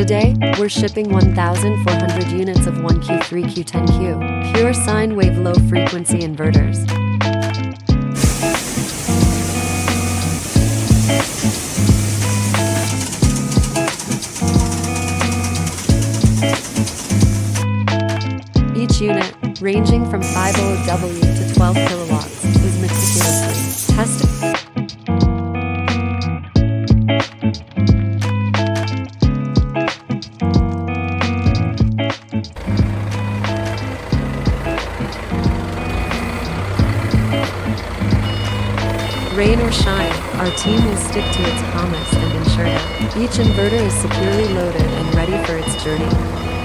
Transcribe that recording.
Today, we're shipping 1,400 units of 1Q3Q10Q, pure sine wave low frequency inverters. Each unit, ranging from 50W to 12 kilowatts, is meticulously tested. Rain or shine, our team will stick to its promise and ensure that each inverter is securely loaded and ready for its journey.